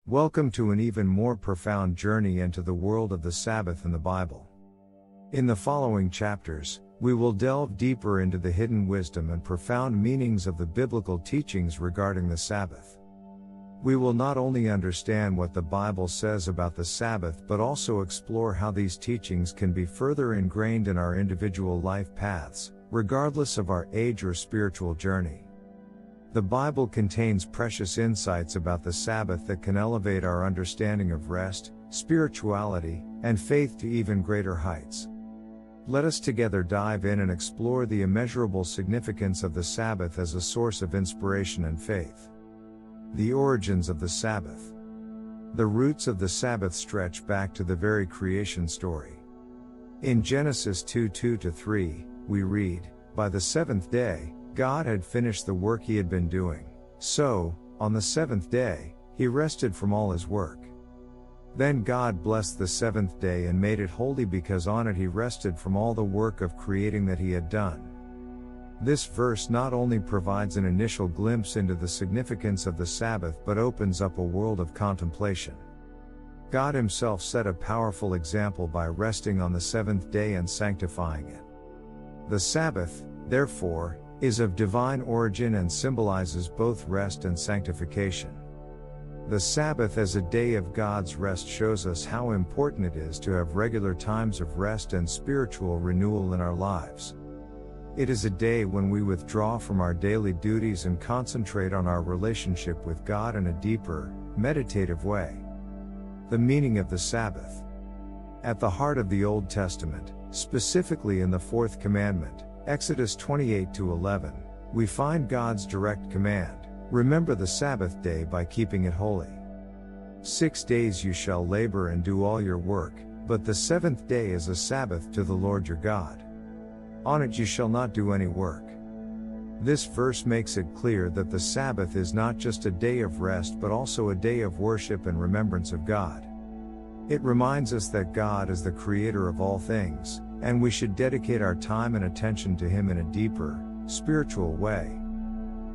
Welcome to an even more profound journey into the world of the Sabbath in the Bible. In the following chapters, we will delve deeper into the hidden wisdom and profound meanings of the biblical teachings regarding the Sabbath. We will not only understand what the Bible says about the Sabbath but also explore how these teachings can be further ingrained in our individual life paths, regardless of our age or spiritual journey. The Bible contains precious insights about the Sabbath that can elevate our understanding of rest, spirituality, and faith to even greater heights. Let us together dive in and explore the immeasurable significance of the Sabbath as a source of inspiration and faith. The origins of the Sabbath. The roots of the Sabbath stretch back to the very creation story. In Genesis 2:2-3, we read, "By the seventh day, God had finished the work he had been doing. So, on the seventh day, he rested from all his work. Then God blessed the seventh day and made it holy because on it he rested from all the work of creating that he had done." This verse not only provides an initial glimpse into the significance of the Sabbath but opens up a world of contemplation. God himself set a powerful example by resting on the seventh day and sanctifying it. The Sabbath, therefore, is of divine origin and symbolizes both rest and sanctification. The Sabbath as a day of God's rest shows us how important it is to have regular times of rest and spiritual renewal in our lives. It is a day when we withdraw from our daily duties and concentrate on our relationship with God in a deeper, meditative way. The meaning of the Sabbath. At the heart of the Old Testament, specifically in the fourth commandment, Exodus 28:11, we find God's direct command, "Remember the Sabbath day by keeping it holy. 6 days you shall labor and do all your work, but the seventh day is a Sabbath to the Lord your God. On it you shall not do any work." This verse makes it clear that the Sabbath is not just a day of rest but also a day of worship and remembrance of God. It reminds us that God is the creator of all things, and we should dedicate our time and attention to him in a deeper, spiritual way.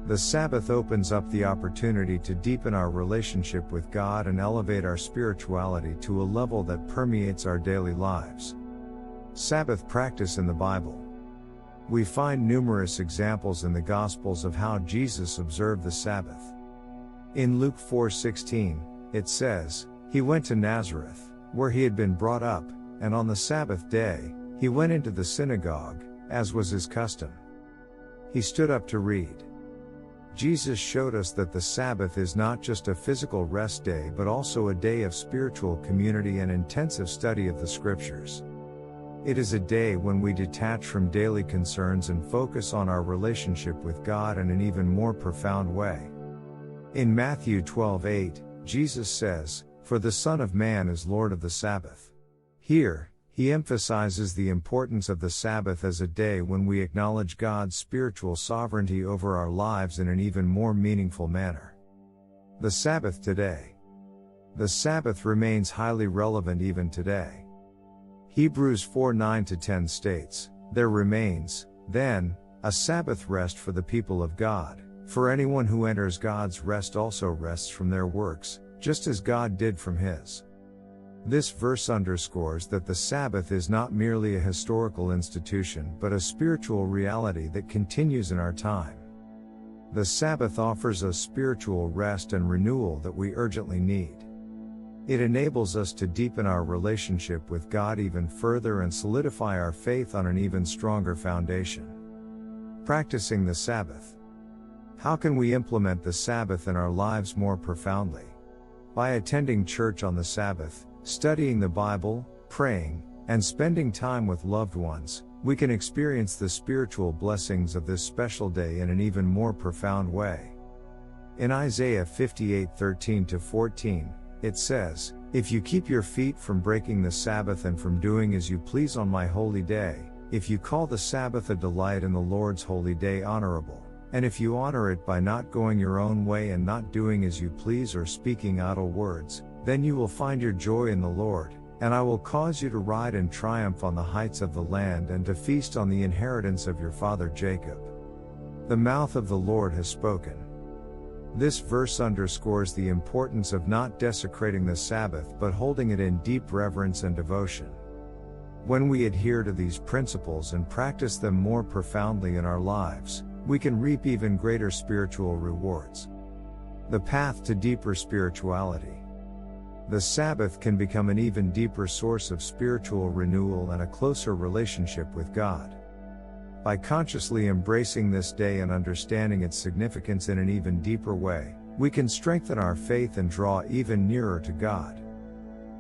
The Sabbath opens up the opportunity to deepen our relationship with God and elevate our spirituality to a level that permeates our daily lives. Sabbath practice in the Bible. We find numerous examples in the Gospels of how Jesus observed the Sabbath. In Luke 4:16, it says, "He went to Nazareth, where he had been brought up, and on the Sabbath day, he went into the synagogue, as was his custom. He stood up to read." Jesus showed us that the Sabbath is not just a physical rest day but also a day of spiritual community and intensive study of the Scriptures. It is a day when we detach from daily concerns and focus on our relationship with God in an even more profound way. In Matthew 12:8, Jesus says, "For the Son of Man is Lord of the Sabbath." Here, he emphasizes the importance of the Sabbath as a day when we acknowledge God's spiritual sovereignty over our lives in an even more meaningful manner. The Sabbath today. The Sabbath remains highly relevant even today. Hebrews 4:9-10 states, "There remains, then, a Sabbath rest for the people of God, for anyone who enters God's rest also rests from their works, just as God did from his." This verse underscores that the Sabbath is not merely a historical institution but a spiritual reality that continues in our time. The Sabbath offers us spiritual rest and renewal that we urgently need. It enables us to deepen our relationship with God even further and solidify our faith on an even stronger foundation. Practicing the Sabbath. How can we implement the Sabbath in our lives more profoundly? By attending church on the Sabbath, studying the Bible, praying, and spending time with loved ones, we can experience the spiritual blessings of this special day in an even more profound way. In Isaiah 58:13-14, it says, "If you keep your feet from breaking the Sabbath and from doing as you please on my holy day, if you call the Sabbath a delight and the Lord's holy day honorable, and if you honor it by not going your own way and not doing as you please or speaking idle words, then you will find your joy in the Lord, and I will cause you to ride in triumph on the heights of the land and to feast on the inheritance of your father Jacob. The mouth of the Lord has spoken." This verse underscores the importance of not desecrating the Sabbath but holding it in deep reverence and devotion. When we adhere to these principles and practice them more profoundly in our lives, we can reap even greater spiritual rewards. The path to deeper spirituality. The Sabbath can become an even deeper source of spiritual renewal and a closer relationship with God. By consciously embracing this day and understanding its significance in an even deeper way, we can strengthen our faith and draw even nearer to God.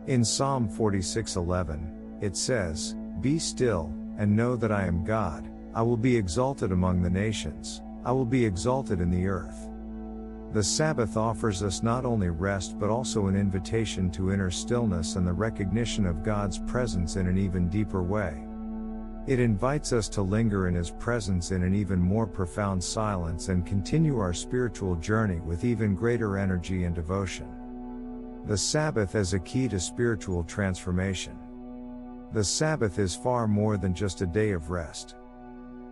In Psalm 46:11, it says, "Be still, and know that I am God. I will be exalted among the nations, I will be exalted in the earth." The Sabbath offers us not only rest but also an invitation to inner stillness and the recognition of God's presence in an even deeper way. It invites us to linger in His presence in an even more profound silence and continue our spiritual journey with even greater energy and devotion. The Sabbath as a key to spiritual transformation. The Sabbath is far more than just a day of rest.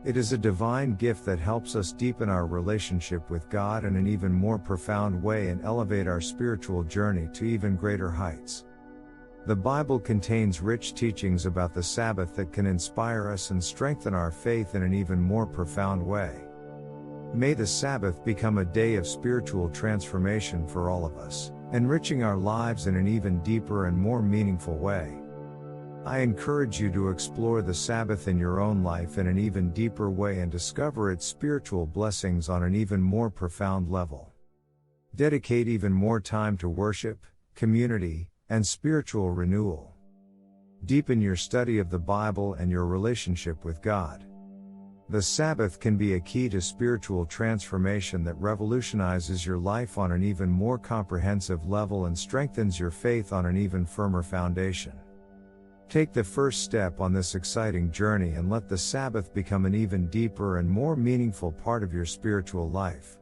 It is a divine gift that helps us deepen our relationship with God in an even more profound way and elevate our spiritual journey to even greater heights. The Bible contains rich teachings about the Sabbath that can inspire us and strengthen our faith in an even more profound way. May the Sabbath become a day of spiritual transformation for all of us, enriching our lives in an even deeper and more meaningful way. I encourage you to explore the Sabbath in your own life in an even deeper way and discover its spiritual blessings on an even more profound level. Dedicate even more time to worship, community, and spiritual renewal. Deepen your study of the Bible and your relationship with God. The Sabbath can be a key to spiritual transformation that revolutionizes your life on an even more comprehensive level and strengthens your faith on an even firmer foundation. Take the first step on this exciting journey and let the Sabbath become an even deeper and more meaningful part of your spiritual life.